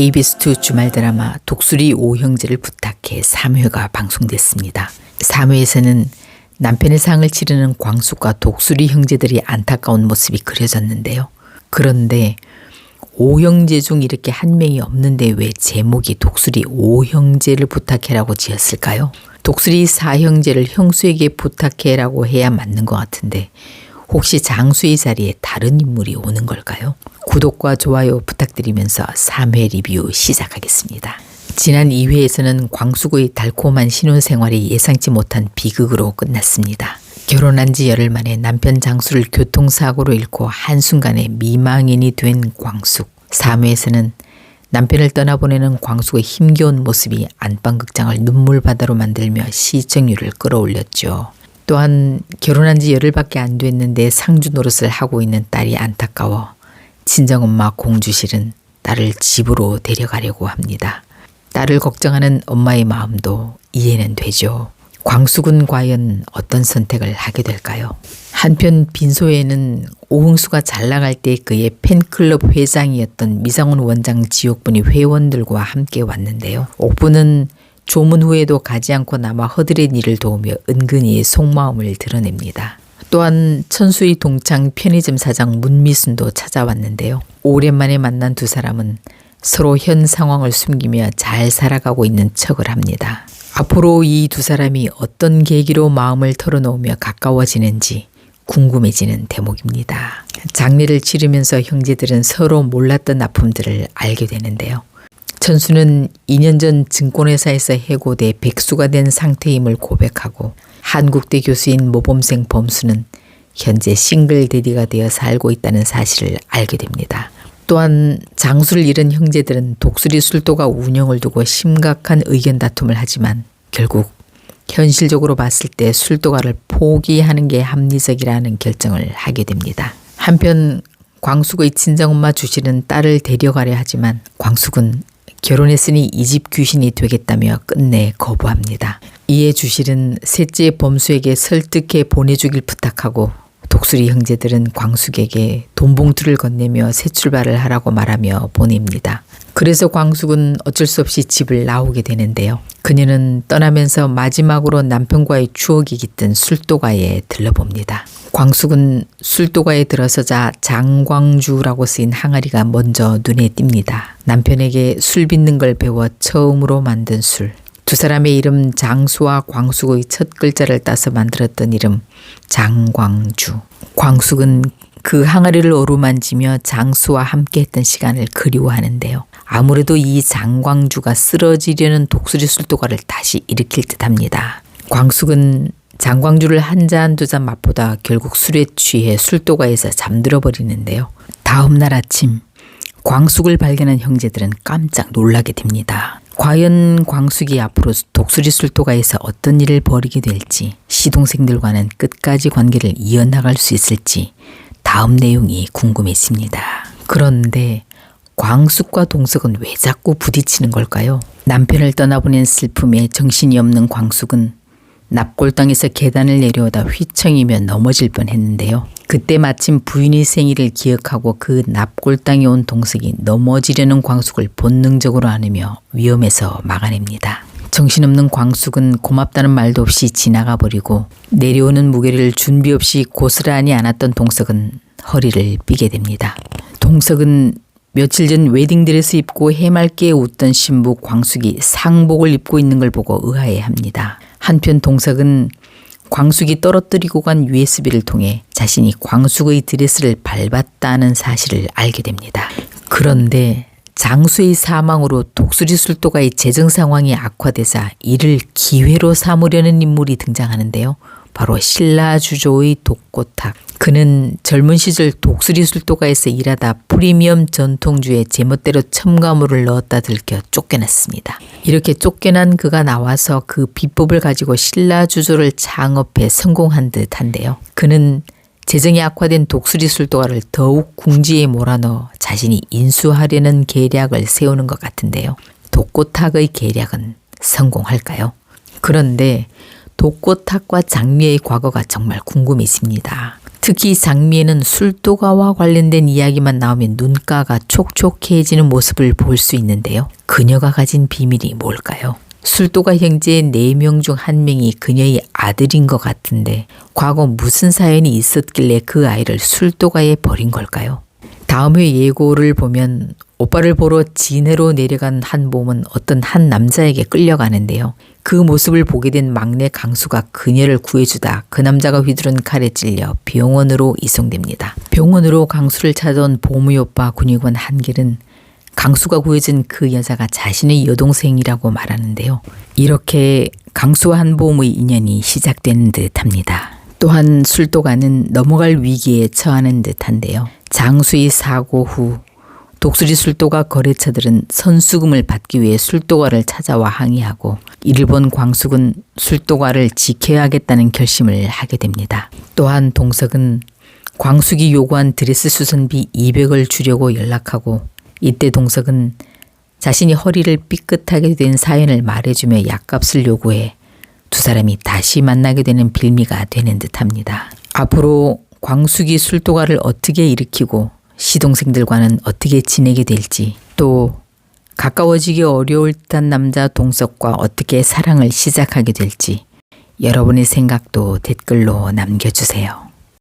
KBS2 주말 드라마 독수리 오형제를 부탁해 3회가 방송됐습니다. 3회에서는 남편의 상을 치르는 광숙과 독수리 형제들이 안타까운 모습이 그려졌는데요. 그런데 오형제 중 이렇게 한 명이 없는데 왜 제목이 독수리 오형제를 부탁해라고 지었을까요? 독수리 사형제를 형수에게 부탁해라고 해야 맞는 것 같은데 혹시 장수의 자리에 다른 인물이 오는 걸까요? 구독과 좋아요 부탁드리면서 3회 리뷰 시작하겠습니다. 지난 2회에서는 광숙의 달콤한 신혼생활이 예상치 못한 비극으로 끝났습니다. 결혼한 지 열흘 만에 남편 장수를 교통사고로 잃고 한순간에 미망인이 된 광숙. 3회에서는 남편을 떠나보내는 광숙의 힘겨운 모습이 안방극장을 눈물바다로 만들며 시청률을 끌어올렸죠. 또한 결혼한 지 열흘밖에 안 됐는데 상주 노릇을 하고 있는 딸이 안타까워 친정엄마 공주실은 딸을 집으로 데려가려고 합니다. 딸을 걱정하는 엄마의 마음도 이해는 되죠. 광숙은 과연 어떤 선택을 하게 될까요? 한편 빈소에는 오흥수가 잘 나갈 때 그의 팬클럽 회장이었던 미상훈 원장 지옥분이 회원들과 함께 왔는데요. 옥분은 조문 후에도 가지 않고 남아 허들의 일을 도우며 은근히 속마음을 드러냅니다. 또한 천수의 동창 편의점 사장 문미순도 찾아왔는데요. 오랜만에 만난 두 사람은 서로 현 상황을 숨기며 잘 살아가고 있는 척을 합니다. 앞으로 이 두 사람이 어떤 계기로 마음을 털어놓으며 가까워지는지 궁금해지는 대목입니다. 장례를 치르면서 형제들은 서로 몰랐던 아픔들을 알게 되는데요. 천수는 2년 전 증권회사에서 해고돼 백수가 된 상태임을 고백하고 한국대 교수인 모범생 범수는 현재 싱글 대디가 되어 살고 있다는 사실을 알게 됩니다. 또한 장수를 잃은 형제들은 독수리 술도가 운영을 두고 심각한 의견 다툼을 하지만 결국 현실적으로 봤을 때 술도가를 포기하는 게 합리적이라는 결정을 하게 됩니다. 한편 광숙의 친정엄마 주실은 딸을 데려가려 하지만 광숙은 결혼했으니 이 집 귀신이 되겠다며 끝내 거부합니다. 이에 주실은 셋째 범수에게 설득해 보내주길 부탁하고 독수리 형제들은 광숙에게 돈 봉투를 건네며 새 출발을 하라고 말하며 보냅니다. 그래서 광숙은 어쩔 수 없이 집을 나오게 되는데요. 그녀는 떠나면서 마지막으로 남편과의 추억이 깃든 술도가에 들러봅니다. 광숙은 술도가에 들어서자 장광주라고 쓰인 항아리가 먼저 눈에 띕니다. 남편에게 술 빚는 걸 배워 처음으로 만든 술. 두 사람의 이름 장수와 광숙의 첫 글자를 따서 만들었던 이름 장광주. 광숙은 그 항아리를 어루만지며 장수와 함께했던 시간을 그리워하는데요. 아무래도 이 장광주가 쓰러지려는 독수리 술도가를 다시 일으킬 듯합니다. 광숙은 장광주를 한 잔 두 잔 맛보다 결국 술에 취해 술도가에서 잠들어 버리는데요. 다음 날 아침 광숙을 발견한 형제들은 깜짝 놀라게 됩니다. 과연 광숙이 앞으로 독수리 술도가에서 어떤 일을 벌이게 될지, 시동생들과는 끝까지 관계를 이어나갈 수 있을지 다음 내용이 궁금해집니다. 그런데 광숙과 동석은 왜 자꾸 부딪히는 걸까요? 남편을 떠나보낸 슬픔에 정신이 없는 광숙은 납골당에서 계단을 내려오다 휘청이며 넘어질 뻔했는데요. 그때 마침 부인의 생일을 기억하고 그 납골당에 온 동석이 넘어지려는 광숙을 본능적으로 안으며 위험에서 막아냅니다. 정신없는 광숙은 고맙다는 말도 없이 지나가 버리고 내려오는 무게를 준비 없이 고스란히 안았던 동석은 허리를 삐게 됩니다. 동석은 며칠 전 웨딩드레스 입고 해맑게 웃던 신부 광숙이 상복을 입고 있는 걸 보고 의아해합니다. 한편 동석은 광숙이 떨어뜨리고 간 USB를 통해 자신이 광숙의 드레스를 밟았다는 사실을 알게 됩니다. 그런데 장수의 사망으로 독수리 술도가의 재정 상황이 악화되자 이를 기회로 삼으려는 인물이 등장하는데요. 바로 신라주조의 독고탁. 그는 젊은 시절 독수리 술도가에서 일하다 프리미엄 전통주에 제멋대로 첨가물을 넣었다 들켜 쫓겨났습니다. 이렇게 쫓겨난 그가 나와서 그 비법을 가지고 신라주조를 창업해 성공한 듯한데요. 그는 재정이 악화된 독수리 술도가를 더욱 궁지에 몰아넣어 자신이 인수하려는 계략을 세우는 것 같은데요. 독고탁의 계략은 성공할까요? 그런데 독고탁과 장미의 과거가 정말 궁금해집니다. 특히 장미에는 술도가와 관련된 이야기만 나오면 눈가가 촉촉해지는 모습을 볼 수 있는데요. 그녀가 가진 비밀이 뭘까요? 술도가 형제의 4명 중 1명이 그녀의 아들인 것 같은데 과거 무슨 사연이 있었길래 그 아이를 술도가에 버린 걸까요? 다음 회 예고를 보면 오빠를 보러 진해로 내려간 한봄은 어떤 한 남자에게 끌려가는데요. 그 모습을 보게 된 막내 강수가 그녀를 구해주다 그 남자가 휘두른 칼에 찔려 병원으로 이송됩니다. 병원으로 강수를 찾아온 보무이 오빠 군의관 한길은 강수가 구해준 그 여자가 자신의 여동생이라고 말하는데요. 이렇게 강수와 한보험의 인연이 시작되는 듯합니다. 또한 술도가는 넘어갈 위기에 처하는 듯한데요. 장수의 사고 후 독수리 술도가 거래처들은 선수금을 받기 위해 술도가를 찾아와 항의하고 이를 본 광숙은 술도가를 지켜야겠다는 결심을 하게 됩니다. 또한 동석은 광숙이 요구한 드레스 수선비 200을 주려고 연락하고 이때 동석은 자신이 허리를 삐끗하게 된 사연을 말해주며 약값을 요구해 두 사람이 다시 만나게 되는 빌미가 되는 듯합니다. 앞으로 광숙이 술도가를 어떻게 일으키고 시동생들과는 어떻게 지내게 될지, 또 가까워지기 어려울 듯한 남자 동석과 어떻게 사랑을 시작하게 될지 여러분의 생각도 댓글로 남겨주세요.